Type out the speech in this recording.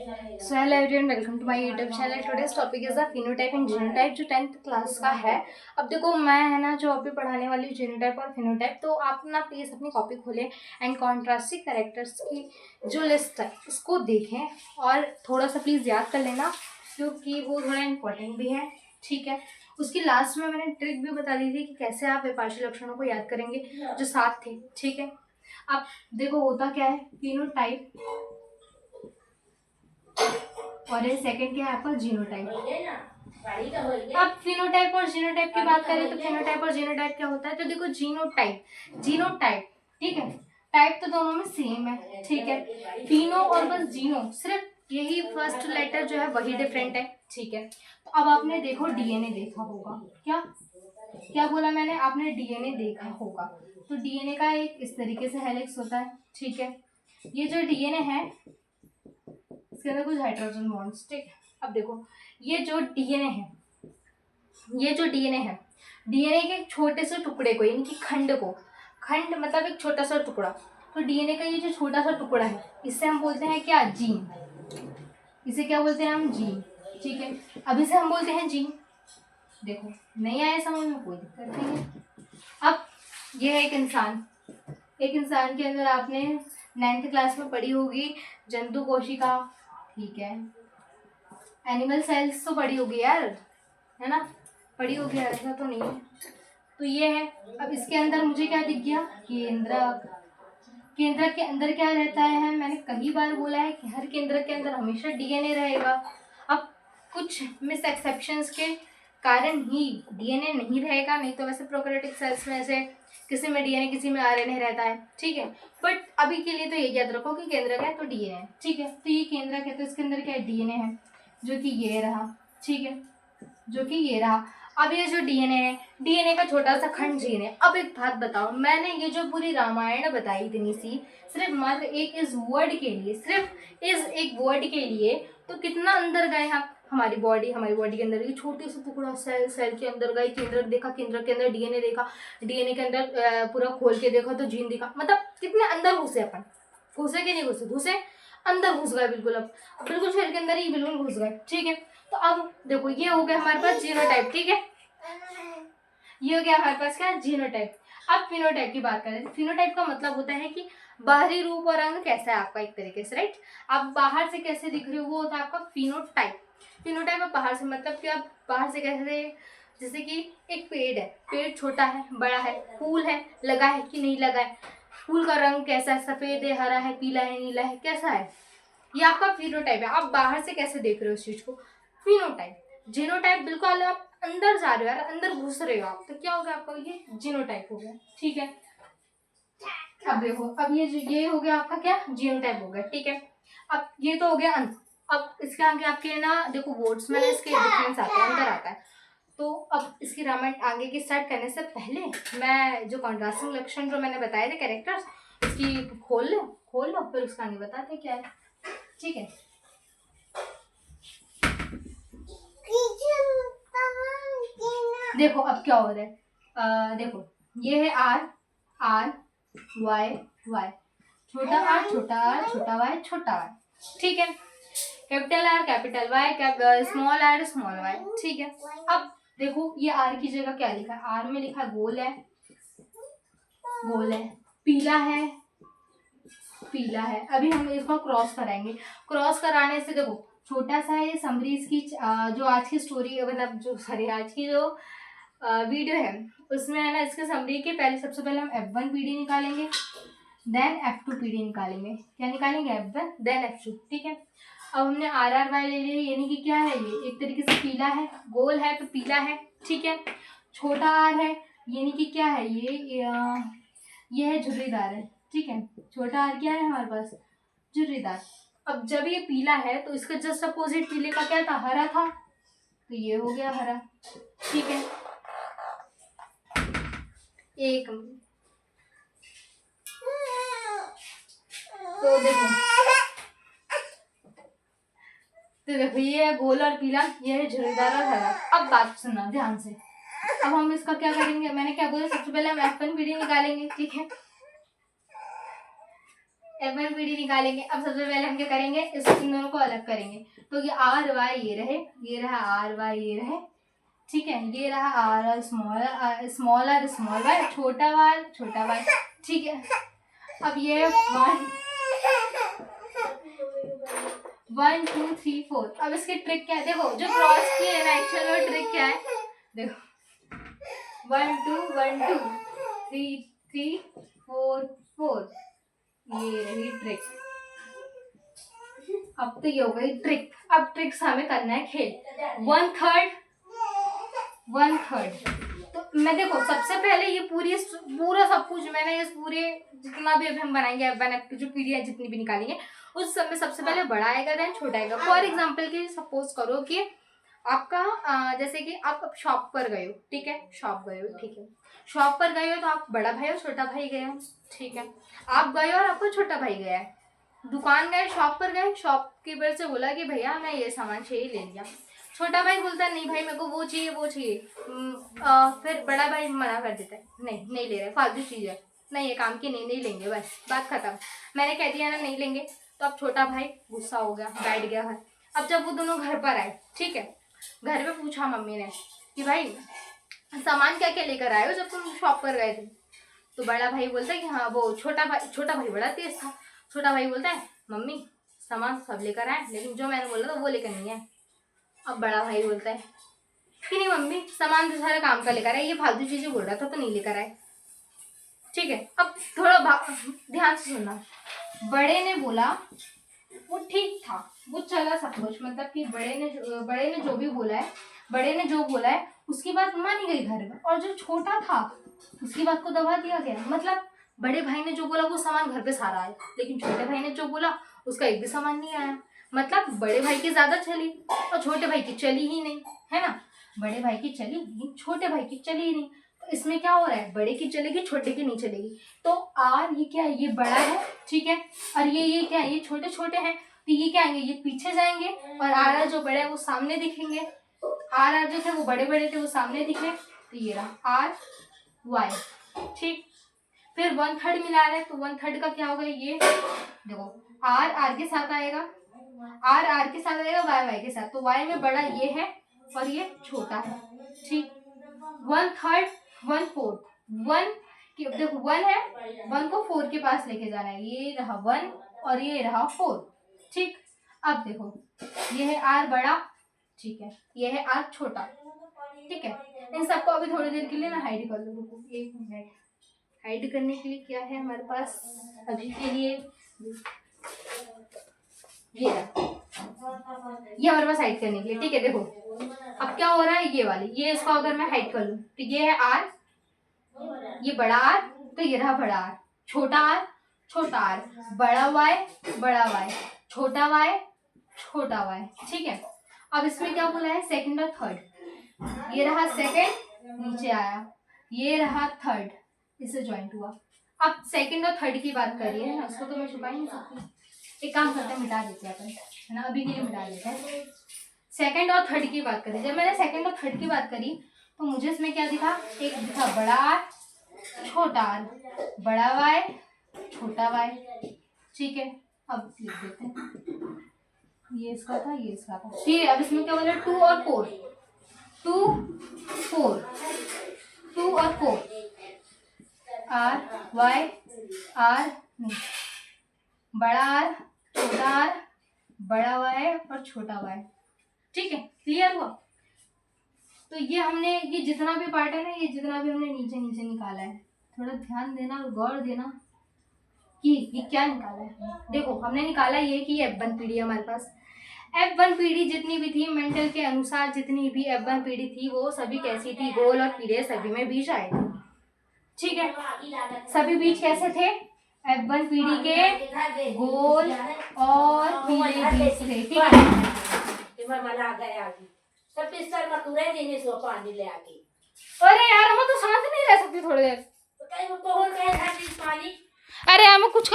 So hello everyone, welcome to my YouTube channel. Today's topic is the phenotype and genotype, जो 10th class का है। अब देखो, मैं है ना जो अभी पढ़ाने वाली हूँ जीनोटाइप और फिनोटाइप, तो आप ना प्लीज़ अपनी कॉपी खोलें एंड कॉन्ट्रास्टिंग कैरेक्टर्स की जो लिस्ट है उसको देखें और थोड़ा सा प्लीज़ याद कर लेना, क्योंकि वो थोड़ा इंपॉर्टेंट भी है। ठीक है, उसकी लास्ट में मैंने ट्रिक भी बता दी थी कि कैसे आप विपार्शियल लक्षणों को याद करेंगे जो साथ थे। ठीक है, अब देखो होता क्या है, फिनोटाइप और ये सेकंड क्या है आपका जीनोटाइप। अब फिनोटाइप और जीनोटाइप की बात करें तो फिनोटाइप और जीनोटाइप क्या होता है, तो देखो जीनोटाइप ठीक है, टाइप तो दोनों में सेम है। ठीक है, फिनो और बस जीनो, सिर्फ यही फर्स्ट लेटर जो है वही डिफरेंट है। ठीक है, तो अब आपने देखो डीएनए देखा होगा, क्या क्या बोला मैंने, आपने डीएनए देखा होगा। तो डीएनए का एक इस तरीके से हेलिक्स होता है। ठीक है, ये जो डीएनए है इसके अंदर कुछ हाइड्रोजन बॉन्ड्स। ठीक है, अब देखो ये जो डीएनए है, डीएनए के एक छोटे से टुकड़े को, यानी कि खंड को, खंड मतलब एक छोटा सा टुकड़ा, तो डीएनए का ये जो छोटा सा टुकड़ा है इससे हम बोलते हैं क्या, जीन। इसे क्या बोलते हैं हम, जीन। ठीक है, अब इसे हम बोलते हैं जीन। देखो नहीं आया समझ में, कोई दिक्कत नहीं है। अब ये है एक इंसान के अंदर आपने 9th क्लास में पढ़ी होगी जंतु कोशिका। ठीक है, एनिमल सेल्स तो पढ़ी होगी यार, है ना, पढ़ी होगी यार, ऐसा तो नहीं है। तो ये है, अब इसके अंदर मुझे क्या दिख गया, केंद्रक के अंदर क्या रहता है, मैंने कई बार बोला है कि हर केंद्रक के अंदर हमेशा डीएनए रहेगा। अब कुछ मिस एक्सेप्शंस के कारण ही डीएनए नहीं रहेगा, नहीं तो वैसे प्रोकैरियोटिक सेल्स में ऐसे किसी में डीएनए किसी में आरएनए रहता है। ठीक है, बट अभी के लिए तो ये याद रखो कि केंद्रक है तो डीएनए है। ठीक है, तो ये केंद्रक है तो इसके अंदर क्या है, डीएनए है, जो कि ये रहा। ठीक है, जो कि ये रहा। अब ये जो डीएनए है, डीएनए का छोटा सा खंड जीन है। अब एक बात बताओ, मैंने ये जो पूरी रामायण बताई इतनी सी, सिर्फ मात्र एक इस वर्ड के लिए, सिर्फ इस एक वर्ड के लिए, तो कितना अंदर गए हम, हमारी बॉडी के अंदर ये छोटे से टुकड़ा, सेल के अंदर गए, केंद्रक देखा, केंद्रक के अंदर डीएनए देखा, डीएनए के अंदर पूरा खोल के देखा तो जीन दिखा। मतलब कितने अंदर घुसे अपन, घुसे कि नहीं घुसे, घुसे, अंदर घुस गए बिल्कुल। अब बिल्कुल शरीर के अंदर ही बिल्कुल घुस गए। ठीक है, तो अब देखो ये हो गया हमारे पास जीनोटाइप। ठीक है, ये हो गया हमारे पास क्या, जीनोटाइप। अब फिनोटाइप की बात करें तो फिनोटाइप का मतलब होता है कि बाहरी रूप और रंग कैसा है आपका, एक तरीके से, राइट। आप बाहर से कैसे दिख रहे हो वो होता है आपका फिनोटाइप। फिनोटाइप आप बाहर से मतलब कि आप बाहर से कैसे, जैसे कि एक पेड़ है, पेड़ छोटा है, बड़ा है, फूल है, लगा है कि नहीं लगा है, फूल का रंग कैसा है, सफेद है, हरा है, पीला है, नीला है, कैसा है, ये आपका फिनोटाइप है। आप बाहर से कैसे देख रहे हो उस चीज को, फिनोटाइप। जीनोटाइप बिल्कुल आप अंदर जा रहे हो यार, अंदर घुस रहे हो आप, तो क्या हो गया आपका, ये जीनोटाइप हो गया। ठीक है, अब देखो, अब ये हो गया आपका क्या, जीनोटाइप हो गया। ठीक है, अब ये तो हो गया अंत। अब इसके आगे आपके ना देखो वर्ड्स में इसके डिफरेंस आता है, अंतर आता है। तो अब इसकी रामायण आगे की स्टार्ट करने से पहले मैं जो कॉन्ट्रास्टिंग लक्षण जो मैंने बताए थे कैरेक्टर्स, उसकी खोल लो फिर उसका आगे बताते क्या है। ठीक है, देखो अब क्या हो रहा है, देखो ये है आर वाई, छोटा आर छोटा वाई छोटा वाई। ठीक है, capital R capital Y, small R small Y. ठीक है, अब देखो ये आर की जगह क्या लिखा है, आर में लिखा है गोल है, पीला है। अभी हम इसको क्रॉस कराएंगे, क्रॉस कराने से देखो छोटा सा ये समरी इसकी जो आज की स्टोरी, मतलब जो सॉरी आज की जो वीडियो है उसमें है ना, इसके समरी के पहले सबसे पहले हम F1 PD निकालेंगे, देन F2 PD निकालेंगे। क्या निकालेंगे, F1 देन F2। ठीक है, अब हमने RRY ले लिया, यानी कि क्या है, ये एक तरीके से पीला है, गोल है तो पीला है। ठीक है, छोटा R है, यानी कि क्या है, ये है झुर्रीदार है। ठीक है, छोटा R क्या है हमारे पास, झुर्रीदार। अब जब ये पीला है तो इसका जस्ट अपोजिट पीले का क्या था, हरा था, तो ये हो गया हरा। ठीक है, एक तो देखो ये है गोल और पीला, ये है झुर्रीदार और हरा। अब बात सुनना ध्यान से, अब हम इसका क्या करेंगे, मैंने क्या बोला, सबसे पहले हम F1 PD निकालेंगे। ठीक है, F1 PD निकालेंगे। अब सबसे पहले हम क्या करेंगे, इन दोनों को अलग करेंगे। तो ये RY ये रहे, ये रहा RY ये रहे, ठीक है। ये रहा R small r small y, छोटा y, ठीक है। अब ये 1 2 3 4। अब इसकी ट्रिक क्या है, देखो जो क्रॉस की है ना, एक्चुअल में ट्रिक क्या है, देखो 1 2 1 2 3 3 4 4, ये रही ट्रिक। अब तो ये हो गई ट्रिक। अब ट्रिक्स हमें करना है खेल। 1/3 तो मैं देखो सबसे पहले ये पूरा सब कुछ मैंने इस पूरे जितना भी अभी हम बनाएंगे F1 F2 जो पीढ़ी है जितनी भी निकालेंगे उस सब में सबसे पहले बड़ा आएगा देन छोटा आएगा। फॉर एग्जाम्पल के सपोज करो कि आपका जैसे कि आप शॉप पर गए हो, ठीक है, शॉप गए हो, ठीक है, शॉप पर गए हो तो आप बड़ा भाई और छोटा भाई गए हो, ठीक है। आप गए और आपको छोटा भाई गया है, दुकान गए, शॉप पर गए, शॉपकीपर से बोला कि भैया मैं ये सामान चाहिए, ले लिया। छोटा भाई बोलता है नहीं भाई मेरे को वो चाहिए। फिर बड़ा भाई मना कर देता है, नहीं ले रहे, फालतू चीज़ है, नहीं ये काम की नहीं लेंगे, बस बात खत्म। मैंने कह दिया ना नहीं लेंगे, तो अब छोटा भाई गुस्सा हो गया, बैठ गया घर। अब जब वो दोनों घर पर आए, ठीक है, घर पे पूछा मम्मी ने कि भाई सामान क्या क्या लेकर आए हो जब तुम शॉप पर गए थे। तो बड़ा भाई बोलता है कि हाँ वो छोटा भाई बड़ा तेज था। छोटा भाई बोलता है मम्मी सामान सब लेकर आए लेकिन जो मैंने बोला था वो लेकर नहीं है। अब बड़ा भाई बोलता है कि नहीं मम्मी सामान तो सारे काम का लेकर आए, ये फालतू चीजें बोल रहा था तो नहीं लेकर आए, ठीक है। अब थोड़ा ध्यान से सुनना। बड़े ने बोला वो ठीक था, वो चला सब कुछ, मतलब कि बड़े ने जो भी बोला है, बड़े ने जो बोला है उसकी बात मानी गई घर में, और जो छोटा था उसकी बात को दबा दिया गया। मतलब बड़े भाई ने जो बोला वो सामान घर पे सारा आया, लेकिन छोटे भाई ने जो बोला उसका एक भी सामान नहीं आया। मतलब बड़े भाई की ज्यादा चली और छोटे भाई की चली ही नहीं, है ना। बड़े भाई की चली लेकिन छोटे भाई की चली ही नहीं। तो इसमें क्या हो रहा है, बड़े की चलेगी छोटे की नहीं चलेगी। तो आर ये क्या है, ये बड़ा है, ठीक है, और ये क्या है, ये छोटे छोटे हैं, तो ये क्या आएंगे, ये पीछे जाएंगे, और आर जो बड़े हैं वो सामने दिखेंगे। आर जो थे वो बड़े बड़े थे वो सामने दिखे, तो ये रहा आर वाई, ठीक। फिर 1/3 मिला रहे हैं तो 1/3 का क्या होगा, ये देखो आर के साथ आएगा, आर के साथ आएगा, वाई के साथ। तो वाई में बड़ा ये है और ये छोटा है, ठीक। 1/3 1/4 1 देखो 1 है, 1 को 4 के पास लेके जाना है, ये रहा 1 और ये रहा 4, ठीक। अब देखो ये है आर बड़ा, ठीक है, ये है आर छोटा, ठीक है। इन सबको अभी थोड़ी देर के लिए ना हाइड कर लो, रुको 1 मिनट। हाइड करने के लिए क्या है हमारे पास अभी के लिए, ये हमारे पास हाइड करने के लिए, ठीक है। देखो अब क्या हो रहा है, ये वाली ये इसको अगर मैं हाइड कर लूं तो ये है आर, ये बड़ा आर, तो ये रहा बड़ा आर, छोटा आर, बड़ा वाई, छोटा वाई, ठीक है। अब इसमें क्या बोला है, सेकंड और थर्ड, ये रहा सेकंड नीचे आया, ये रहा थर्ड, इससे ज्वाइंट हुआ। अब सेकंड और थर्ड की बात करिए, है ना, उसको तो मैं छुपा ही नहीं सकती, एक काम करते हैं मिटा देते हैं अपन, है ना, अभी के लिए मिटा देते हैं। सेकंड और थर्ड की बात करें, जब मैंने सेकंड और थर्ड की बात करी तो मुझे इसमें क्या दिखा, एक दिखा बड़ा आर छोटा आर, बड़ा वाई छोटा वाई, ठीक है। अब लिख देते हैं, ये इसका था, ये इसका था, ठीक है। अब इसमें क्या बोला, 2 और 4, 2 और 4, आर वाई आर नहीं, बड़ा आर छोटा आर, बड़ा वाई और छोटा वाई, ठीक है, क्लियर हुआ। तो ये हमने ये जितना भी पार्ट है ना, ये जितना भी हमने नीचे निकाला है, थोड़ा ध्यान देना और गौर देना कि ये क्या निकाला है। देखो हमने निकाला ये कि F1 पीढ़ी हमारे पास, F1 पीढ़ी जितनी भी थी मेंटल के अनुसार, जितनी भी F1 पीढ़ी थी वो सभी कैसी थी, गोल और पीले सभी में बीज आए थे, ठीक है। सभी बीज कैसे थे, F1 पीढ़ी के गोल और पीले बीज थे, ठीक है। अरे यार हम तो शांत नहीं रह सकती थोड़ी देर, अरे हमें कुछ